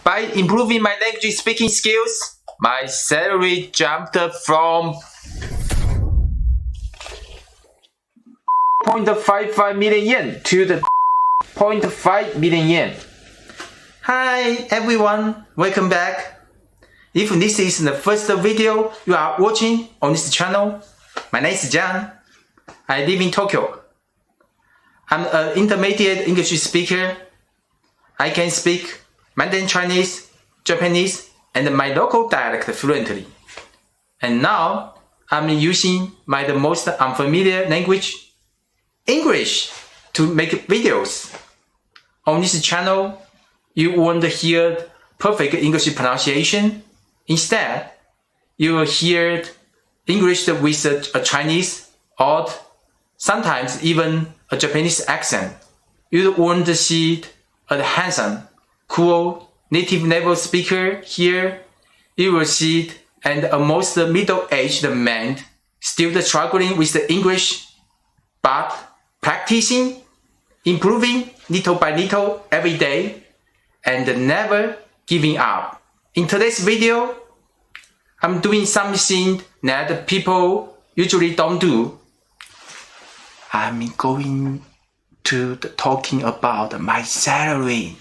By improving my language speaking skills, my salary jumped from 0.55 million yen to the 0.5 million yen. Hi everyone, welcome back. If this is the first video you are watching on this channel, my name is John. I live in Tokyo. I'm an intermediate English speaker. I can speak Mandarin Chinese, Japanese, and my local dialect fluently. And now I'm using the most unfamiliar language, English, to make videos. On this channel, you won't hear perfect English pronunciation. Instead, you will hear English with a Chinese or sometimes even a Japanese accent. You won't see a handsome, cool, native level speaker here. You will see a most middle-aged man still struggling with the English, but practicing, improving little by little every day, and never giving up. In today's video, I'm doing something that people usually don't do. I'm going to talking about my salary.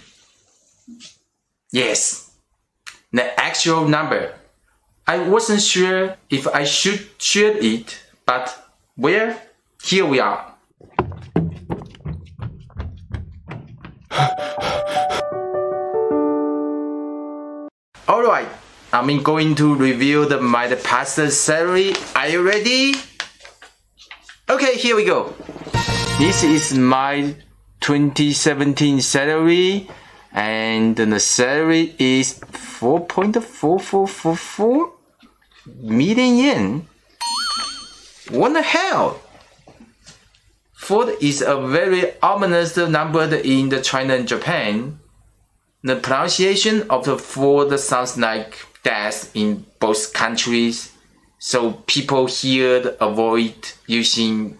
Yes, the actual number. I wasn't sure if I should share it, but well, here we are. Alright, I'm going to review my past salary. Are you ready? Okay, here we go. This is my 2017 salary, and the salary is 4.4444 million yen. What the hell? 4 is a very ominous number in China and Japan. The pronunciation of the 4 sounds like death in both countries, so people here avoid using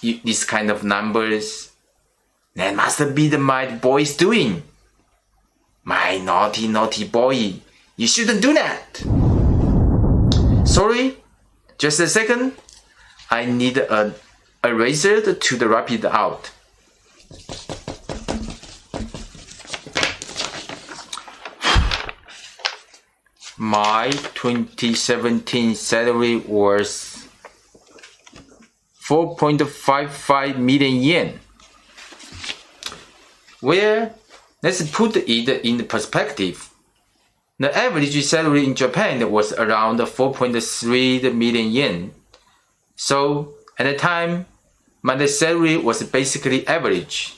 this kind of numbers. That must be my boy's doing. My naughty boy, you shouldn't do that. Sorry, just a second. I need an eraser to wrap it out. My 2017 salary was 4.55 million yen. Well, let's put it in perspective. The average salary in Japan was around 4.3 million yen. So at the time, my salary was basically average.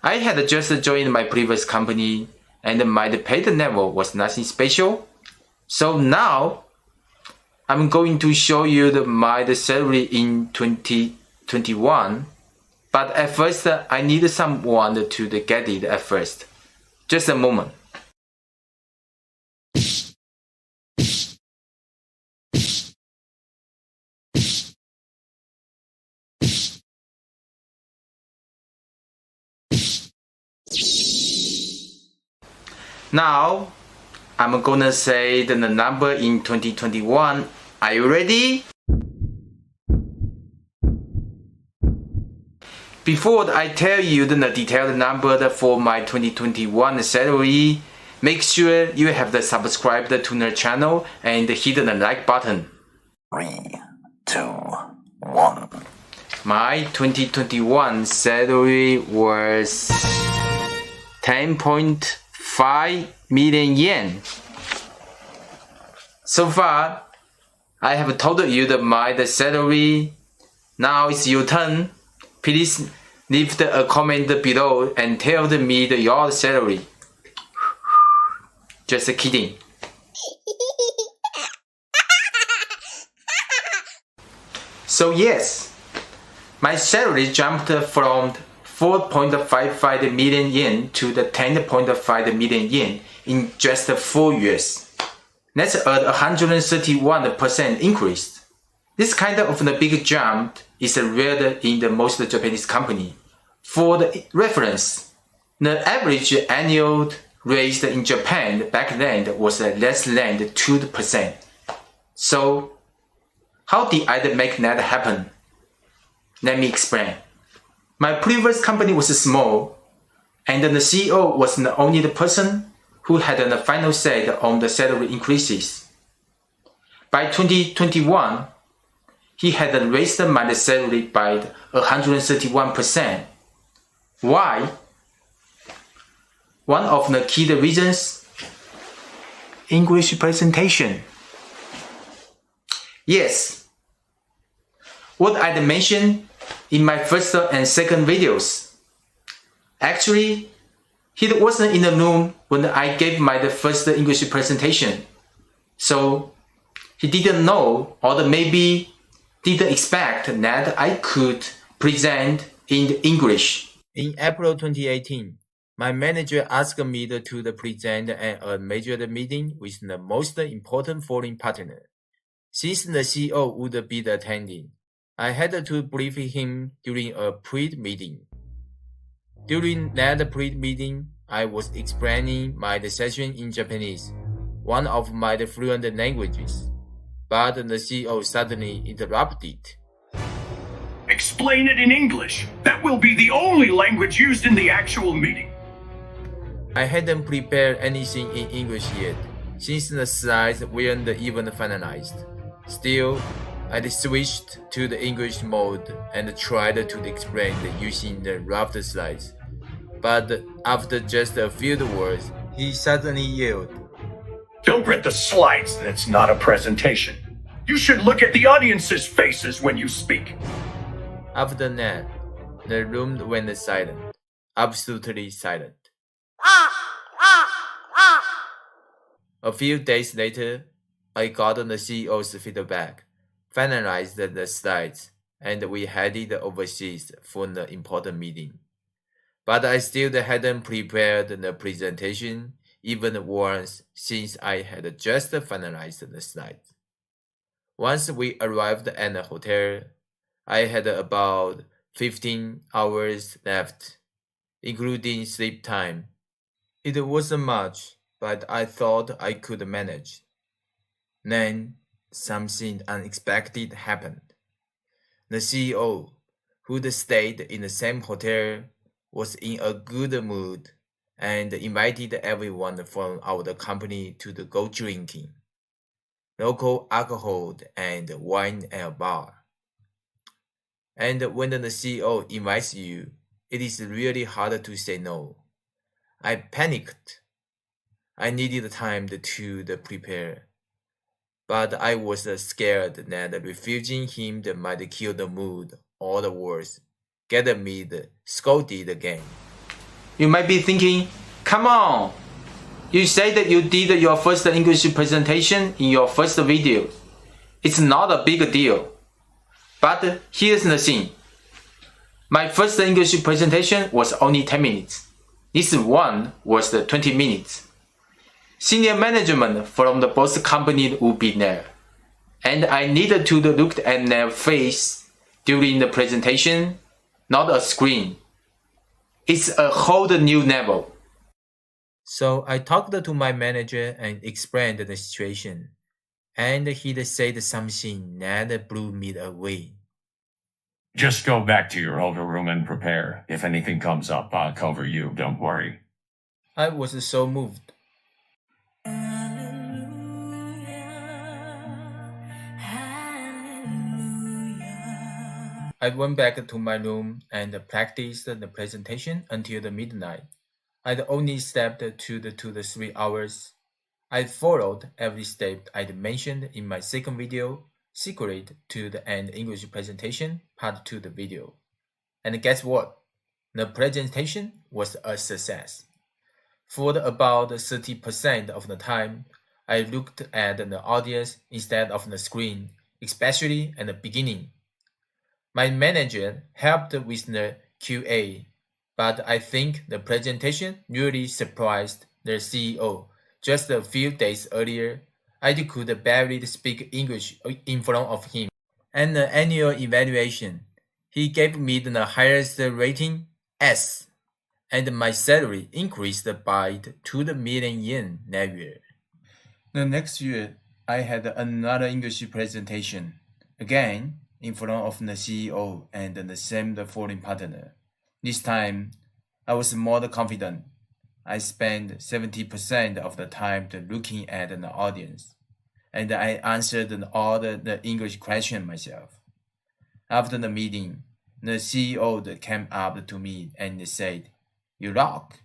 I had just joined my previous company and my paid level was nothing special. So now, I'm going to show you my salary in 2021. But at first, I need someone to get it at first. Just a moment. Now, I'm gonna say the number in 2021. Are you ready? Before I tell you the detailed number for my 2021 salary, make sure you have subscribed to the channel and hit the like button. 3, 2, 1. My 2021 salary was 10.5 million yen. So far, I have told you my salary. Now it's your turn. Please leave a comment below and tell me your salary. Just kidding. So yes, my salary jumped from 4.55 million yen to the 10.5 million yen in just 4 years. That's a 131% increase. This kind of the big jump is rare in the most Japanese company. For the reference, the average annual rate in Japan back then was less than 2%. So, how did I make that happen? Let me explain. My previous company was small, and the CEO was the only person who had the final say on the salary increases. By 2021, he had raised my salary by 131%. Why? One of the key reasons: English presentation. Yes, what I mentioned in my first and second videos. Actually, he wasn't in the room when I gave my first English presentation, so he didn't know, or maybe didn't expect that I could present in English. In April 2018, my manager asked me to present at a major meeting with the most important foreign partner. Since the CEO would be attending, I had to brief him during a pre-meeting. During that pre-meeting, I was explaining my session in Japanese, one of my fluent languages, but the CEO suddenly interrupted. Explain it in English. That will be the only language used in the actual meeting. I hadn't prepared anything in English yet, since the slides weren't even finalized. Still, I switched to the English mode and tried to explain using the rough slides. But after just a few words, he suddenly yelled, Don't read the slides, that's not a presentation. You should look at the audience's faces when you speak. After that, the room went silent, absolutely silent. A few days later, I got the CEO's feedback, finalized the slides, and we headed overseas for the important meeting. But I still hadn't prepared the presentation even once, since I had just finalized the slides. Once we arrived at the hotel, I had about 15 hours left, including sleep time. It wasn't much, but I thought I could manage. Then, something unexpected happened. The CEO, who'd stayed in the same hotel, was in a good mood and invited everyone from our company to go drinking. Local alcohol and wine at a bar. And when the CEO invites you, it is really hard to say no. I panicked. I needed time to prepare. But I was scared that refusing him might kill the mood, or worse, get me scolded again. You might be thinking, come on! You said that you did your first English presentation in your first video. It's not a big deal. But here's the thing. My first English presentation was only 10 minutes. This one was 20 minutes. Senior management from both companies would be there, and I needed to look at their face during the presentation, not a screen. It's a whole new level. So I talked to my manager and explained the situation, and he said something that blew me away. Just go back to your hotel room and prepare. If anything comes up, I'll cover you, don't worry. I was so moved. I went back to my room and practiced the presentation until the midnight. I'd only slept 2 to 3 hours. I followed every step I'd mentioned in my second video, Secret to the End English Presentation, Part 2 the video. And guess what? The presentation was a success. For about 30% of the time, I looked at the audience instead of the screen, especially at the beginning. My manager helped with the QA, but I think the presentation really surprised the CEO. Just a few days earlier, I could barely speak English in front of him. And the annual evaluation, he gave me the highest rating, S. and my salary increased by 2 million yen that year. The next year, I had another English presentation, again in front of the CEO and the same foreign partner. This time, I was more confident. I spent 70% of the time looking at the audience, and I answered all the English questions myself. After the meeting, the CEO came up to me and said, "You rock."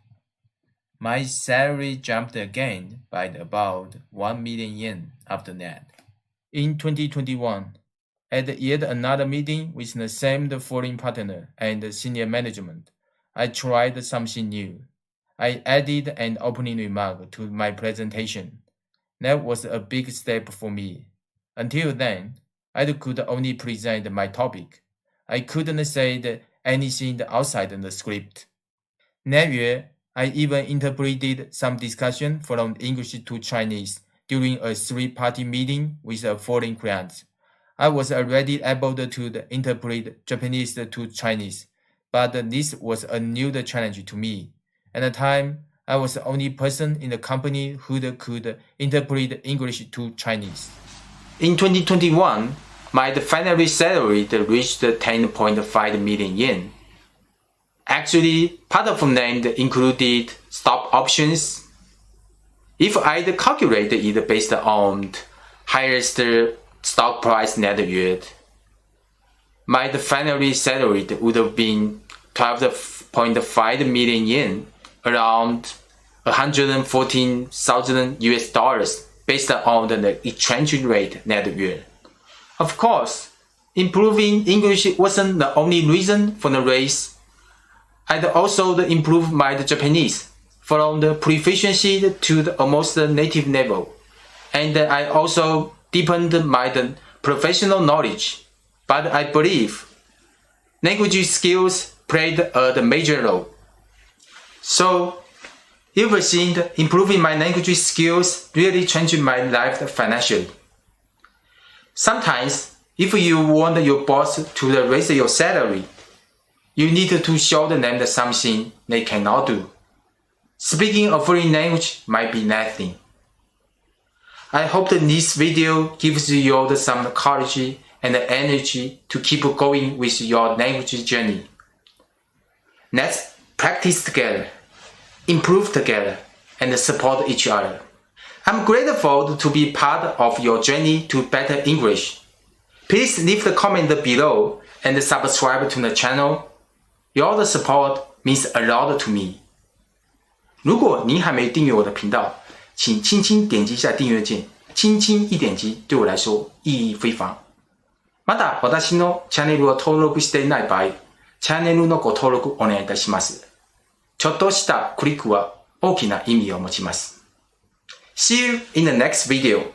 My salary jumped again by about 1 million yen after that. In 2021, at yet another meeting with the same foreign partner and senior management, I tried something new. I added an opening remark to my presentation. That was a big step for me. Until then, I could only present my topic. I couldn't say anything outside the script. That year, I even interpreted some discussion from English to Chinese during a 3-party meeting with a foreign client. I was already able to interpret Japanese to Chinese, but this was a new challenge to me. At the time, I was the only person in the company who could interpret English to Chinese. In 2021, my final salary reached 10.5 million yen. Actually, part of that included stock options. If I calculate it based on highest stock price that year, my final salary would have been 12.5 million yen, around 114,000 US dollars based on the exchange rate that year. Of course, improving English wasn't the only reason for the raise. I'd also improved my Japanese from the proficiency to the almost native level, and I also deepened my professional knowledge. But I believe language skills played a major role. So, ever since improving my language skills really changed my life financially. Sometimes, if you want your boss to raise your salary, you need to show them something they cannot do. Speaking a foreign language might be nothing. I hope that this video gives you some courage and energy to keep going with your language journey. Let's practice together, improve together, and support each other. I'm grateful to be part of your journey to better English. Please leave the comment below and subscribe to the channel. Your support means a lot to me. 如果您还没订阅我的频道，请轻轻点击一下订阅键，轻轻一点击对我来说意义非凡。また私のチャンネルを登録していない場合、チャンネルのご登録お願いいたします。ちょっとしたクリックは大きな意味を持ちます。See you in the next video.